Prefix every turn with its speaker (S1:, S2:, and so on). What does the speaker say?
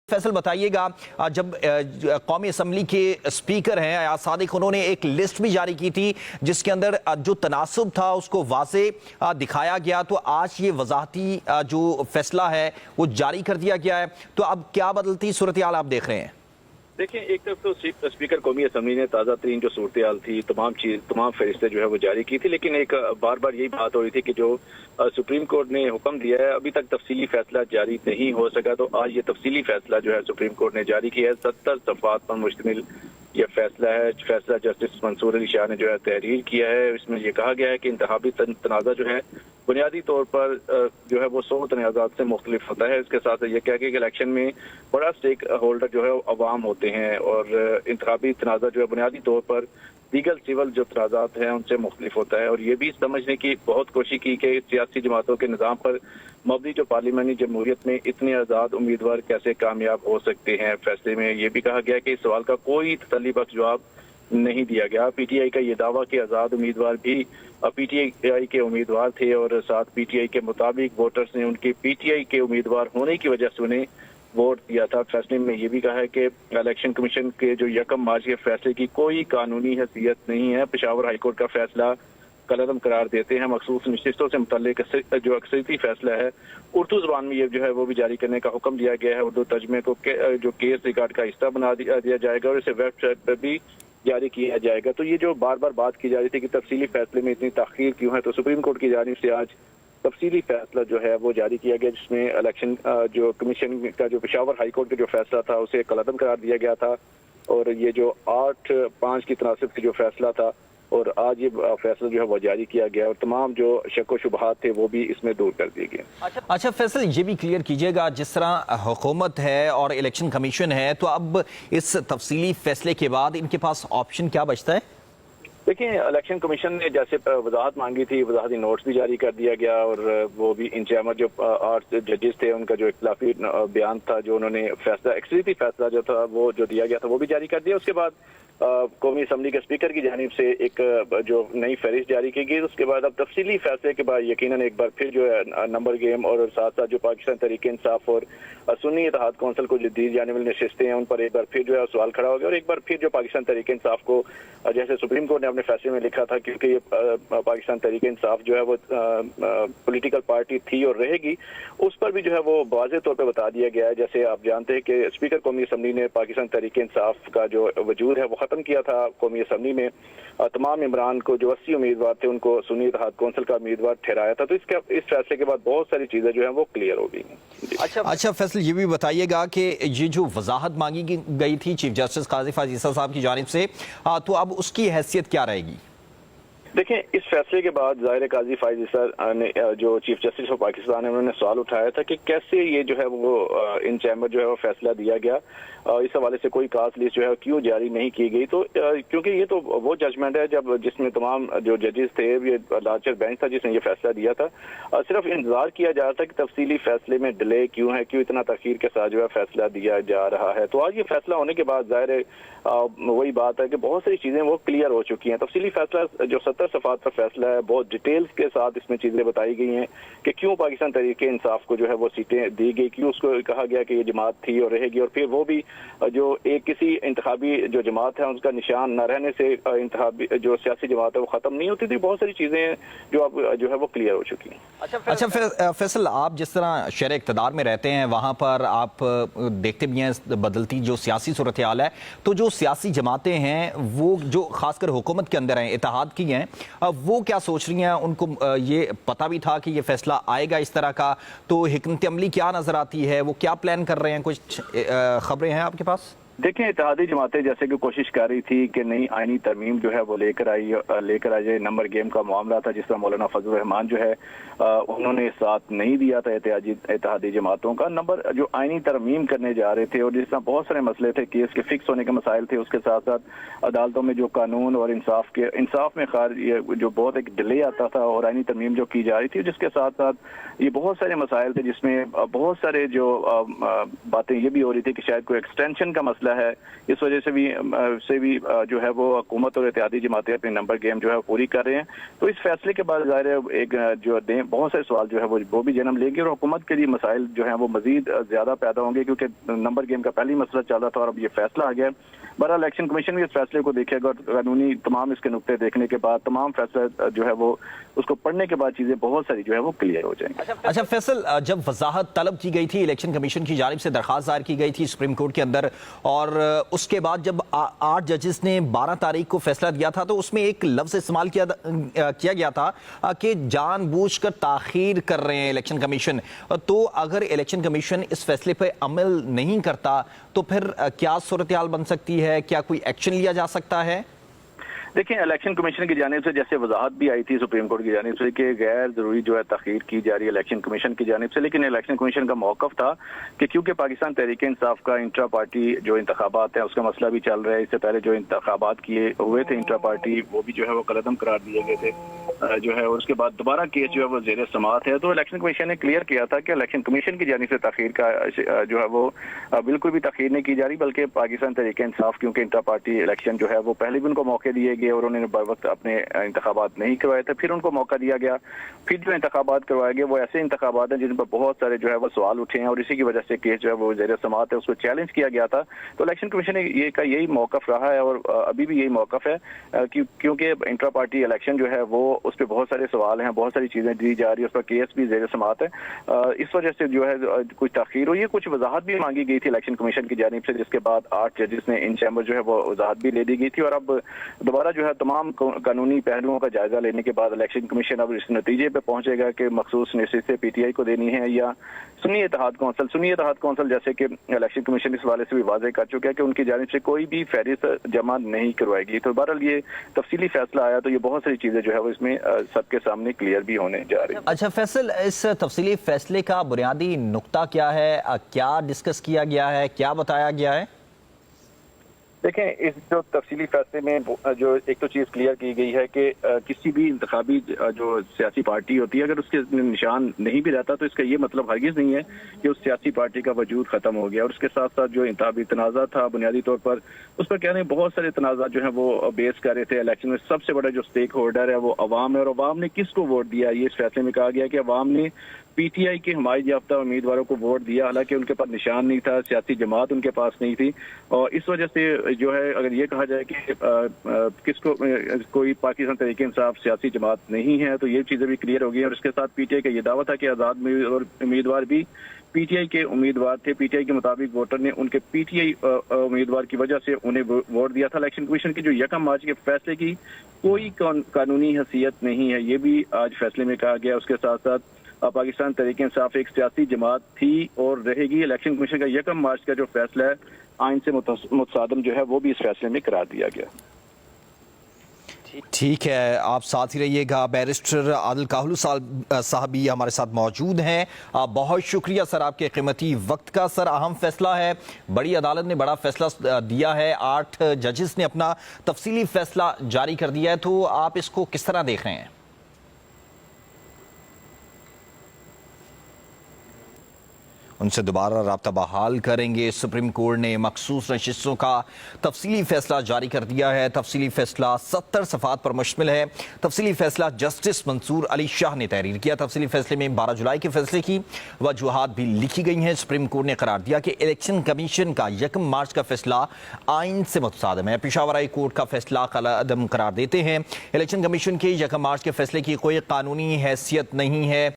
S1: فیصل بتائیے گا، جب قومی اسمبلی کے اسپیکر ہیں ایاز صادق، انہوں نے ایک لسٹ بھی جاری کی تھی جس کے اندر جو تناسب تھا اس کو واضح دکھایا گیا، تو آج یہ وضاحتی جو فیصلہ ہے وہ جاری کر دیا گیا ہے، تو اب کیا بدلتی صورتحال آپ دیکھ رہے ہیں؟
S2: دیکھیں، ایک طرف تو اسپیکر قومی اسمبلی نے تازہ ترین جو صورتحال تھی تمام فہرستیں جو ہے وہ جاری کی تھی، لیکن ایک بار بار یہی بات ہو رہی تھی کہ جو سپریم کورٹ نے حکم دیا ہے ابھی تک تفصیلی فیصلہ جاری نہیں ہو سکا، تو آج یہ تفصیلی فیصلہ جو ہے سپریم کورٹ نے جاری کیا ہے۔ 70 صفحات پر مشتمل یہ فیصلہ ہے۔ فیصلہ جسٹس منصور علی شاہ نے جو ہے تحریر کیا ہے۔ اس میں یہ کہا گیا ہے کہ انتخابی تنازع جو ہے بنیادی طور پر جو ہے وہ 100 تنازعات سے مختلف ہوتا ہے۔ اس کے ساتھ یہ کہا گیا کہ الیکشن میں بڑا سٹیک ہولڈر جو ہے عوام ہوتے ہیں، اور انتخابی تنازع جو ہے بنیادی طور پر دیگر سول جو تنازعات ہیں ان سے مختلف ہوتا ہے، اور یہ بھی سمجھنے کی بہت کوشش کی کہ سیاسی جماعتوں کے نظام پر مبنی جو پارلیمانی جمہوریت میں اتنے آزاد امیدوار کیسے کامیاب ہو سکتے ہیں۔ فیصلے میں یہ بھی کہا گیا کہ اس سوال کا کوئی تسلی بخش جواب نہیں دیا گیا۔ پی ٹی آئی کا یہ دعویٰ کہ آزاد امیدوار بھی پی ٹی آئی کے امیدوار تھے، اور ساتھ پی ٹی آئی کے مطابق ووٹرز نے ان کے پی ٹی آئی کے امیدوار ہونے کی وجہ سے انہیں ووٹ دیا تھا۔ فیصلے میں یہ بھی کہا ہے کہ الیکشن کمیشن کے جو 1 مارچ کے فیصلے کی کوئی قانونی حیثیت نہیں ہے۔ پشاور ہائی کورٹ کا فیصلہ کالعدم قرار دیتے ہیں۔ مخصوص نشستوں سے متعلق جو اکثریتی فیصلہ ہے اردو زبان میں یہ جو ہے وہ بھی جاری کرنے کا حکم دیا گیا ہے۔ اردو ترجمے کو جو کیس ریکارڈ کا حصہ بنا دیا جائے گا، اور اسے ویب سائٹ پر بھی جاری کیا جائے گا۔ تو یہ جو بار بار بات کی جا رہی تھی کہ تفصیلی فیصلے میں اتنی تاخیر کیوں ہے، تو سپریم کورٹ کی جانب سے آج تفصیلی فیصلہ جو ہے وہ جاری کیا گیا، جس میں الیکشن جو کمیشن کا جو پشاور ہائی کورٹ کا جو فیصلہ تھا اسے کالعدم قرار دیا گیا تھا، اور یہ جو 8-5 کی تناسب سے جو فیصلہ تھا، اور آج یہ فیصلہ جو ہے وہ جاری کیا گیا، اور تمام جو شک و شبہات تھے وہ بھی اس میں دور کر دیے گئے۔
S1: اچھا فیصل، یہ بھی کلیئر کیجئے گا، جس طرح حکومت ہے اور الیکشن کمیشن ہے، تو اب اس تفصیلی فیصلے کے بعد ان کے پاس آپشن کیا بچتا ہے؟
S2: دیکھیں، الیکشن کمیشن نے جیسے وضاحت مانگی تھی، وضاحتی نوٹس بھی جاری کر دیا گیا، اور وہ بھی انچارج جو 8 ججز تھے ان کا جو اختلافی بیان تھا، جو انہوں نے فیصلہ اکثریتی فیصلہ جو تھا وہ جو دیا گیا تھا وہ بھی جاری کر دیا۔ اس کے بعد قومی اسمبلی کے اسپیکر کی جانب سے ایک جو نئی فہرست جاری کی گئی۔ اس کے بعد اب تفصیلی فیصلے کے بعد یقیناً ایک بار پھر جو ہے نمبر گیم، اور ساتھ ساتھ جو پاکستان تحریک انصاف اور سنی اتحاد کونسل کو جو دی جانے والی نشستیں ہیں ان پر ایک بار پھر جو ہے سوال کھڑا ہو گیا، اور ایک بار پھر جو پاکستان تحریک انصاف کو جیسے سپریم کورٹ نے اپنے فیصلے میں لکھا تھا، کیونکہ یہ پاکستان تحریک انصاف جو ہے وہ پولیٹیکل پارٹی تھی اور رہے گی، اس پر بھی جو ہے وہ واضح طور پہ بتا دیا گیا ہے۔ جیسے آپ جانتے ہیں کہ اسپیکر قومی اسمبلی نے پاکستان تحریک انصاف کا جو وجود ہے وہ ختم کیا تھا۔ قومی اسمبلی میں تمام ممبران کو جو 80 امیدوار تھے ان کو سنی اتحاد کونسل کا امیدوار ٹھہرایا تھا، تو اس فیصلے کے بعد بہت ساری چیزیں جو ہیں وہ کلیئر ہو گئی ہیں۔
S1: اچھا فیصل، یہ بھی بتائیے گا کہ یہ جو وضاحت مانگی گئی تھی چیف جسٹس قاضی فائز عیسیٰ صاحب کی جانب سے، تو اب اس کی حیثیت کیا رہے گی؟
S2: دیکھیں، اس فیصلے کے بعد ظاہر قاضی فائز عیسیٰ نے جو چیف جسٹس آف پاکستان ہے انہوں نے سوال اٹھایا تھا کہ کیسے یہ جو ہے وہ ان چیمبر جو ہے وہ فیصلہ دیا گیا، اس حوالے سے کوئی کاس لسٹ جو ہے کیوں جاری نہیں کی گئی۔ تو کیونکہ یہ تو وہ ججمنٹ ہے جس میں تمام جو ججز تھے، یہ لارجر بینچ تھا جس نے یہ فیصلہ دیا تھا، صرف انتظار کیا جا رہا تھا کہ تفصیلی فیصلے میں ڈیلے کیوں ہے، کیوں اتنا تاخیر کے ساتھ جو ہے فیصلہ دیا جا رہا ہے۔ تو آج یہ فیصلہ ہونے کے بعد ظاہر وہی بات ہے کہ بہت ساری چیزیں وہ کلیئر ہو چکی ہیں۔ تفصیلی فیصلہ جو 70 صفحات کا فیصلہ ہے، بہت ڈیٹیلز کے ساتھ اس میں چیزیں بتائی گئی ہیں کہ کیوں پاکستان تحریک انصاف کو جو ہے وہ سیٹیں دی گئی، کیوں اس کو کہا گیا کہ یہ جماعت تھی اور رہے گی، اور پھر وہ بھی جو ایک کسی انتخابی جو جماعت ہے اس کا نشان نہ رہنے سے انتخابی جو سیاسی جماعت ہے وہ ختم نہیں ہوتی تھی۔ بہت ساری چیزیں جو اب جو ہے وہ کلیئر ہو چکی ہیں۔
S1: اچھا فیصل، آپ جس طرح شہر اقتدار میں رہتے ہیں وہاں پر آپ دیکھتے بھی ہیں بدلتی جو سیاسی صورتحال ہے، تو جو سیاسی جماعتیں ہیں وہ جو خاص کر حکومت کے اندر ہیں، اتحاد کی ہیں، وہ کیا سوچ رہی ہیں؟ ان کو یہ پتہ بھی تھا کہ یہ فیصلہ آئے گا اس طرح کا، تو حکمت عملی کیا نظر آتی ہے؟ وہ کیا پلان کر رہے ہیں؟ کچھ خبریں ہیں آپ کے پاس؟
S2: دیکھیں، اتحادی جماعتیں جیسے کہ کوشش کر رہی تھی کہ نئی آئینی ترمیم جو ہے وہ لے کر آ جائے۔ نمبر گیم کا معاملہ تھا، جس طرح مولانا فضل الرحمان جو ہے انہوں نے ساتھ نہیں دیا تھا اتحادی جماعتوں کا۔ نمبر جو آئینی ترمیم کرنے جا رہے تھے، اور جس طرح بہت سارے مسئلے تھے، کیس کے فکس ہونے کے مسائل تھے، اس کے ساتھ ساتھ عدالتوں میں جو قانون اور انصاف میں جو بہت ایک ڈیلے آتا تھا، اور آئینی ترمیم جو کی جا رہی تھی، جس کے ساتھ ساتھ یہ بہت سارے مسائل تھے، جس میں بہت سارے جو باتیں یہ بھی ہو رہی تھی کہ شاید کوئی ایکسٹینشن کا مسئلہ فیصلہ ہے. اس وجہ سے بھی جو ہے وہ حکومت اور اتحادی جماعتیں اپنی نمبر گیم جو ہے پوری کر رہے ہیں. تو اس فیصلے کے بعد ظاہر ہے ایک جو بہت سے سوال جو ہے وہ بھی جنم لیں گے اور حکومت کے لیے مسائل جو ہیں وہ مزید زیادہ پیدا ہوں گے, کیونکہ نمبر گیم کا پہلی مسئلہ چل رہا تھا اور اب یہ فیصلہ آ گیا. بہرحال الیکشن کمیشن بھی اس فیصلے کو دیکھے گا اور قانونی تمام اس کے نقطے دیکھنے کے بعد تمام فیصلہ جو ہے وہ اس کو پڑھنے کے بعد چیزیں بہت ساری جو ہے وہ کلیئر ہو جائیں گی.
S1: اچھا فیصل, جب وضاحت طلب کی گئی تھی الیکشن کمیشن کی جانب سے, درخواست دائر کی گئی تھی سپریم کورٹ کے اندر, اور اس کے بعد جب 8 ججز نے 12 تاریخ کو فیصلہ دیا تھا تو اس میں ایک لفظ استعمال کیا گیا تھا کہ جان بوجھ کر تاخیر کر رہے ہیں الیکشن کمیشن. تو اگر الیکشن کمیشن اس فیصلے پہ عمل نہیں کرتا تو پھر کیا صورتحال بن سکتی ہے؟ کیا کوئی ایکشن لیا جا سکتا ہے؟
S2: دیکھیں, الیکشن کمیشن کی جانب سے جیسے وضاحت بھی آئی تھی سپریم کورٹ کی جانب سے کہ غیر ضروری جو ہے تاخیر کی جا رہی ہے الیکشن کمیشن کی جانب سے, لیکن الیکشن کمیشن کا موقف تھا کہ کیونکہ پاکستان تحریک انصاف کا انٹرا پارٹی جو انتخابات ہیں اس کا مسئلہ بھی چل رہا ہے. اس سے پہلے جو انتخابات کیے ہوئے تھے انٹرا پارٹی وہ بھی جو ہے وہ کالعدم قرار دیے گئے تھے جو ہے, اور اس کے بعد دوبارہ کیس جو ہے وہ زیر سماعت ہے. تو الیکشن کمیشن نے کلیئر کیا تھا کہ الیکشن کمیشن کی جانب سے تاخیر کا جو ہے وہ بالکل بھی تاخیر نہیں کی جا رہی, بلکہ پاکستان تحریک انصاف کیونکہ انٹرا پارٹی الیکشن جو ہے وہ پہلے بھی ان کو موقع دیے گئے اور انہوں نے بر وقت اپنے انتخابات نہیں کروائے تھے, پھر ان کو موقع دیا گیا, پھر جو انتخابات کروائے گئے وہ ایسے انتخابات ہیں جن پر بہت سارے جو ہے وہ سوال اٹھے ہیں اور اسی کی وجہ سے کیس جو ہے وہ زیر سماعت ہے, اس کو چیلنج کیا گیا تھا. تو الیکشن کمیشن نے یہی موقف رہا ہے اور ابھی بھی یہی موقف ہے کیونکہ انٹرا پارٹی الیکشن جو ہے وہ اس پہ بہت سارے سوال ہیں, بہت ساری چیزیں دی جا رہی ہے, اس پر کیس بھی زیر سماعت ہے. اس وجہ سے جو ہے کچھ تاخیر ہوئی ہے. کچھ وضاحت بھی مانگی گئی تھی الیکشن کمیشن کی جانب سے, جس کے بعد 8 ججز نے ان چیمبر جو ہے وہ وضاحت بھی لے دی گئی تھی. اور اب دوبارہ جو ہے تمام قانونی پہلوؤں کا جائزہ لینے کے بعد الیکشن کمیشن اب اس نتیجے پہ پہنچے گا کہ مخصوص نشستیں پی ٹی آئی کو دینی ہے یا سنی اتحاد کونسل جیسے کہ الیکشن کمیشن اس حوالے سے بھی واضح کر چکا ہے کہ ان کی جانب سے کوئی بھی فہرست جمع نہیں کروائے گی. تو بہرحال یہ تفصیلی فیصلہ آیا تو یہ بہت ساری چیزیں جو ہے وہ اس میں سب کے سامنے کلیئر بھی ہونے جا رہی ہیں.
S1: اچھا فیصل, اس تفصیلی فیصلے کا بنیادی نقطہ کیا ہے, کیا ڈسکس کیا گیا ہے, کیا بتایا گیا ہے؟
S2: دیکھیں, اس جو تفصیلی فیصلے میں جو ایک تو چیز کلیئر کی گئی ہے کہ کسی بھی انتخابی جو سیاسی پارٹی ہوتی ہے اگر اس کے نشان نہیں بھی رہتا تو اس کا یہ مطلب ہرگز نہیں ہے کہ اس سیاسی پارٹی کا وجود ختم ہو گیا. اور اس کے ساتھ ساتھ جو انتخابی تنازع تھا بنیادی طور پر اس پر کہنے بہت سارے تنازعات جو ہیں وہ بیس کر رہے تھے. الیکشن میں سب سے بڑا جو اسٹیک ہولڈر ہے وہ عوام ہے, اور عوام نے کس کو ووٹ دیا, یہ اس فیصلے میں کہا گیا کہ عوام نے پی ٹی آئی کے حمایت یافتہ امیدواروں کو ووٹ دیا, حالانکہ ان کے پاس نشان نہیں تھا, سیاسی جماعت ان کے پاس نہیں تھی. اور اس وجہ سے جو ہے اگر یہ کہا جائے کہ کس کو کوئی پاکستان تحریک انصاف سیاسی جماعت نہیں ہے تو یہ چیزیں بھی کلیئر ہو گئی. اور اس کے ساتھ پی ٹی آئی کا یہ دعویٰ تھا کہ آزاد امیدوار بھی پی ٹی آئی کے امیدوار تھے. پی ٹی آئی کے مطابق ووٹر نے ان کے پی ٹی آئی امیدوار کی وجہ سے انہیں ووٹ دیا تھا. الیکشن کمیشن کی جو 1 مارچ کے فیصلے کی کوئی قانونی حیثیت نہیں ہے, یہ بھی آج فیصلے میں کہا گیا. اس کے ساتھ ساتھ پاکستان تحریک انصاف ایک سیاسی جماعت تھی اور رہے گی. الیکشن کمیشن کا 1 مارچ کا جو فیصلہ ہے آئین سے متصادم جو ہے وہ بھی اس فیصلے میں قرار دیا گیا.
S1: ٹھیک ہے, آپ ساتھ ہی رہیے گا. بیرسٹر عادل کاہلو صاحب بھی ہمارے ساتھ موجود ہیں. بہت شکریہ سر آپ کے قیمتی وقت کا. سر, اہم فیصلہ ہے, بڑی عدالت نے بڑا فیصلہ دیا ہے, 8 ججز نے اپنا تفصیلی فیصلہ جاری کر دیا ہے, تو آپ اس کو کس طرح دیکھ رہے ہیں؟ ان سے دوبارہ رابطہ بحال کریں گے. سپریم کورٹ نے مخصوص نشستوں کا تفصیلی فیصلہ جاری کر دیا ہے. تفصیلی فیصلہ 70 صفحات پر مشتمل ہے. تفصیلی فیصلہ جسٹس منصور علی شاہ نے تحریر کیا. تفصیلی فیصلے میں 12 جولائی کے فیصلے کی وجوہات بھی لکھی گئی ہیں. سپریم کورٹ نے قرار دیا کہ الیکشن کمیشن کا 1 مارچ کا فیصلہ آئین سے متصادم ہے. پشاور ہائی کورٹ کا فیصلہ کالعدم قرار دیتے ہیں. الیکشن کمیشن کے 1 مارچ کے فیصلے کی کوئی قانونی حیثیت نہیں ہے.